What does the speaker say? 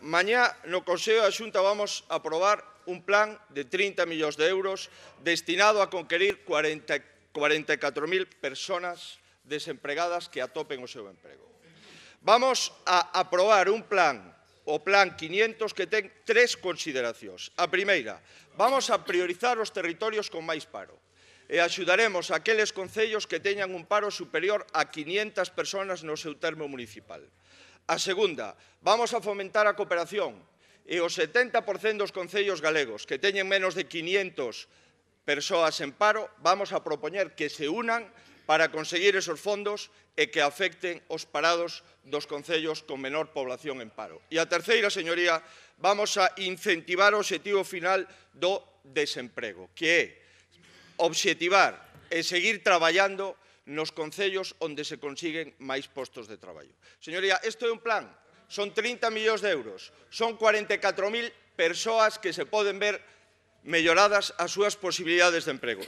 mañá no Consello da Xunta vamos a aprobar un plan de 30 millóns de euros destinado a conquerir 44.000 persoas desempregadas que atopen o seu emprego. Vamos a aprobar un plan, o Plan 500, que ten tres consideracións. A primeira, vamos a priorizar os territorios con máis paro e axudaremos a aqueles concellos que teñan un paro superior a 500 persoas no seu termo municipal. A segunda, vamos a fomentar a cooperación e o 70% dos concellos galegos que teñen menos de 500 persoas en paro, vamos a propoñer que se unan para conseguir esos fondos e que afecten os parados dos concellos con menor población en paro. E a terceira, señoría, vamos a incentivar o obxectivo final do desemprego, que é obxectivar e seguir traballando nos concellos onde se consiguen máis postos de traballo. Señoría, isto é un plan, son 30 millóns de euros, son 44.000 persoas que se poden ver melloradas as súas posibilidades de emprego.